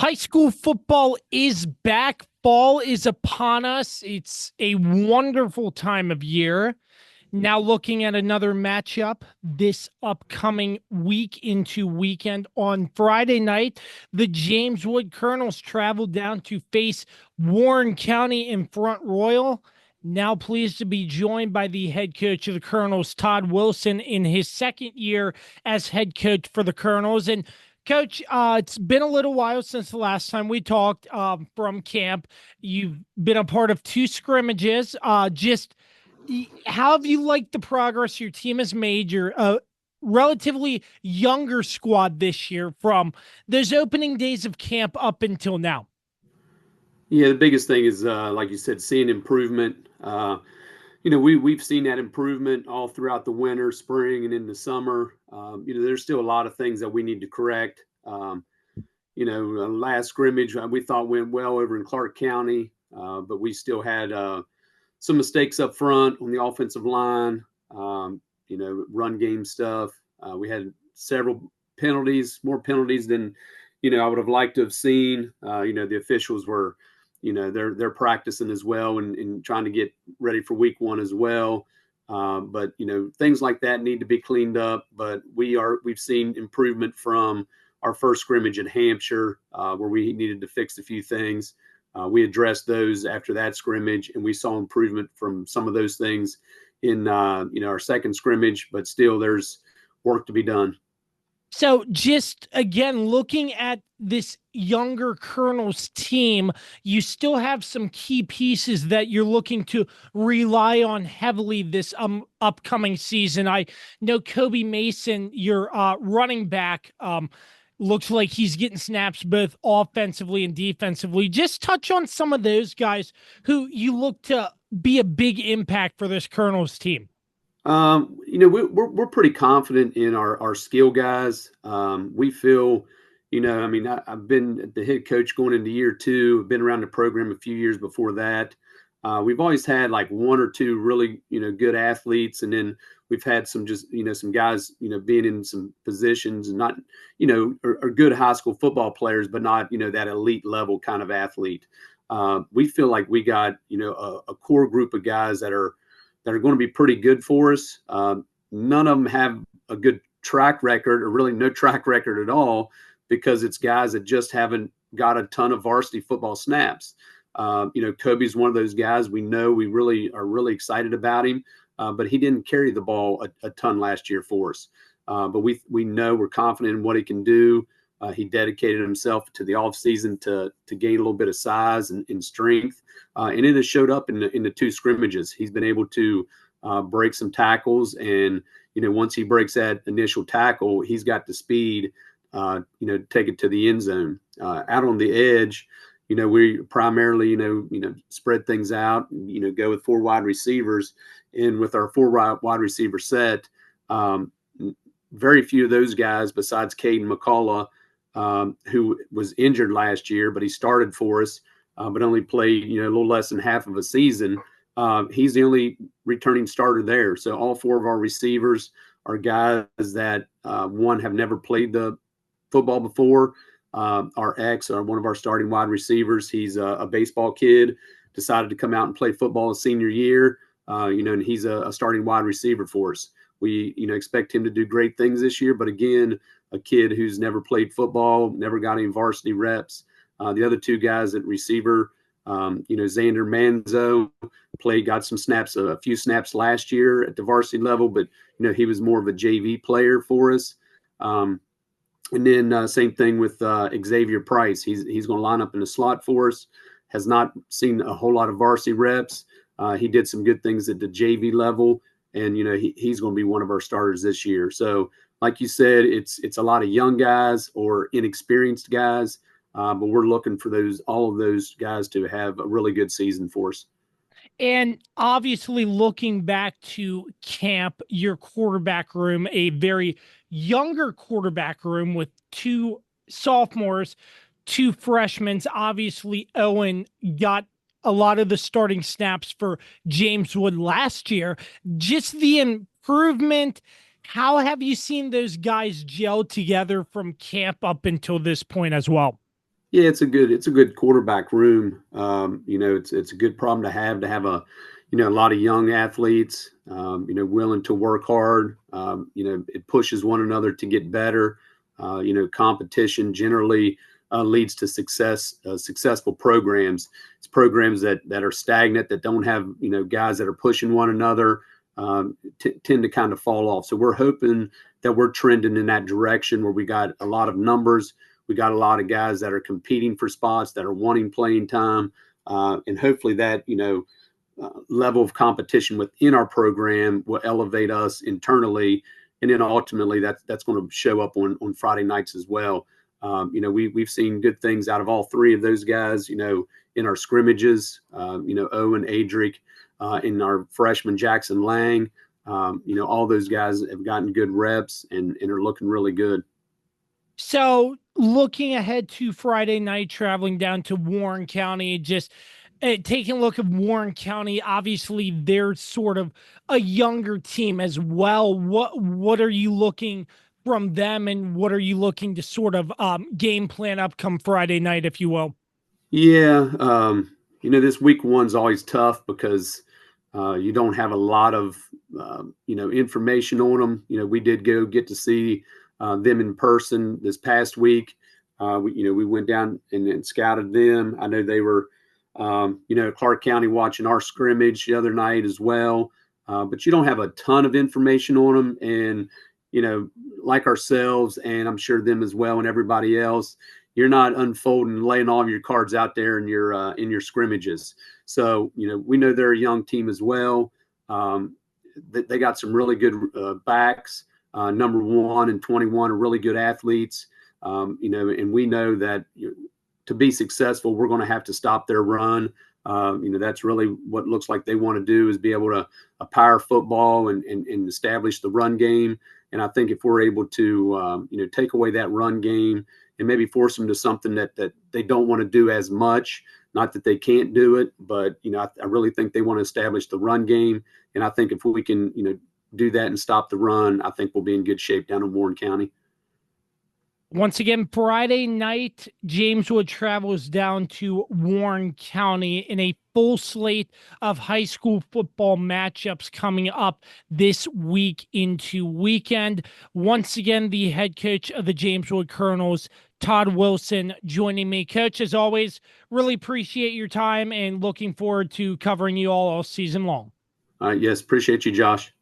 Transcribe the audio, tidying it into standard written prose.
High school football is back. Fall is upon us. It's a wonderful time of year. Now, looking at another matchup this upcoming week into weekend on Friday night, the James Wood Colonels travel down to face Warren County in Front Royal. Now pleased to be joined by the head coach of the Colonels, Todd Wilson, in his second year as head coach for the Colonels. And Coach, it's been a little while since the last time we talked from camp. You've been a part of two scrimmages. How have you liked the progress your team has made? Your relatively younger squad this year from those opening days of camp up until now. Yeah, the biggest thing is, like you said, seeing improvement. We've seen that improvement all throughout the winter, spring, and in the summer. There's still a lot of things that we need to correct. Last scrimmage we thought went well over in Clark County, but we still had some mistakes up front on the offensive line. Run game stuff. We had several penalties, more penalties than I would have liked to have seen. The officials were they're practicing as well and trying to get ready for week one as well. But things like that need to be cleaned up. But we've seen improvement from our first scrimmage in Hampshire, where we needed to fix a few things. We addressed those after that scrimmage, and we saw improvement from some of those things in our second scrimmage. But still, there's work to be done. So just again, looking at this younger Colonels team, you still have some key pieces that you're looking to rely on heavily this upcoming season. I know Kobe Mason, your running back, looks like he's getting snaps both offensively and defensively. Just touch on some of those guys who you look to be a big impact for this Colonels team. We're pretty confident in our skill guys. We feel, I've been the head coach going into year two. I've been around the program a few years before that. We've always had like one or two really, good athletes, and then we've had some some guys, being in some positions and not, are good high school football players, but not, that elite level kind of athlete. We feel like we got, a core group of guys that are going to be pretty good for us. None of them have a good track record, or really no track record at all, because it's guys that just haven't got a ton of varsity football snaps. Kobe's one of those guys we know we really are really excited about him, but he didn't carry the ball a ton last year for us. But we know we're confident in what he can do. He dedicated himself to the offseason to gain a little bit of size and strength. And it has showed up in the two scrimmages. He's been able to break some tackles. And, once he breaks that initial tackle, he's got the speed, take it to the end zone. Out on the edge, we primarily, spread things out, go with four wide receivers. And with our four wide receiver set, very few of those guys, besides Caden McCullough, who was injured last year, but he started for us, but only played, a little less than half of a season. He's the only returning starter there. So all four of our receivers are guys that, one, have never played the football before. Our ex, one of our starting wide receivers, he's a baseball kid, decided to come out and play football his senior year, and he's a starting wide receiver for us. We, expect him to do great things this year, but again, a kid who's never played football, never got any varsity reps. The other two guys at receiver, Xander Manzo got some snaps, a few snaps last year at the varsity level, but, he was more of a JV player for us. And then same thing with Xavier Price. He's going to line up in the slot for us. Has not seen a whole lot of varsity reps. He did some good things at the JV level, and he's going to be one of our starters this year. So, like you said, it's a lot of young guys or inexperienced guys, but we're looking for all of those guys to have a really good season for us. And obviously, looking back to camp, your quarterback room, a very younger quarterback room with two sophomores, two freshmen. Obviously, Owen got a lot of the starting snaps for James Wood last year. Just the improvement. How have you seen those guys gel together from camp up until this point as well? Yeah, it's a good quarterback room. It's a good problem to have a lot of young athletes, willing to work hard. It pushes one another to get better. Competition generally leads to successful programs. It's programs that are stagnant, that don't have, guys that are pushing one another, tend to kind of fall off. So we're hoping that we're trending in that direction where we got a lot of numbers. We got a lot of guys that are competing for spots, that are wanting playing time, and hopefully that level of competition within our program will elevate us internally, and then ultimately that's going to show up on Friday nights as well. We've seen good things out of all three of those guys. In our scrimmages, Owen Adric, in our freshman Jackson Lang. All those guys have gotten good reps and are looking really good. So, looking ahead to Friday night, traveling down to Warren County, just taking a look at Warren County, obviously they're sort of a younger team as well. What are you looking from them, and what are you looking to sort of game plan up come Friday night, if you will? Yeah, this week one's always tough because you don't have a lot of information on them. We did go get to see them in person this past week. We went down and scouted them. I know they were, Clark County watching our scrimmage the other night as well. But you don't have a ton of information on them, and like ourselves, and I'm sure them as well, and everybody else, you're not unfolding, laying all of your cards out there in your scrimmages. So we know they're a young team as well. They got some really good backs. Number 1 and 21 are really good athletes. And we know that to be successful, we're going to have to stop their run. That's really what it looks like they want to do, is be able to power football and establish the run game. And I think if we're able to, take away that run game and maybe force them to something that they don't want to do as much, not that they can't do it, but, I really think they want to establish the run game. And I think if we can, do that and stop the run, I think we'll be in good shape down in Warren County. Once again, Friday night, James Wood travels down to Warren County in a full slate of high school football matchups coming up this week into weekend. Once again, the head coach of the James Wood Colonels, Todd Wilson, joining me. Coach, as always, really appreciate your time and looking forward to covering you all season long. Yes, appreciate you, Josh.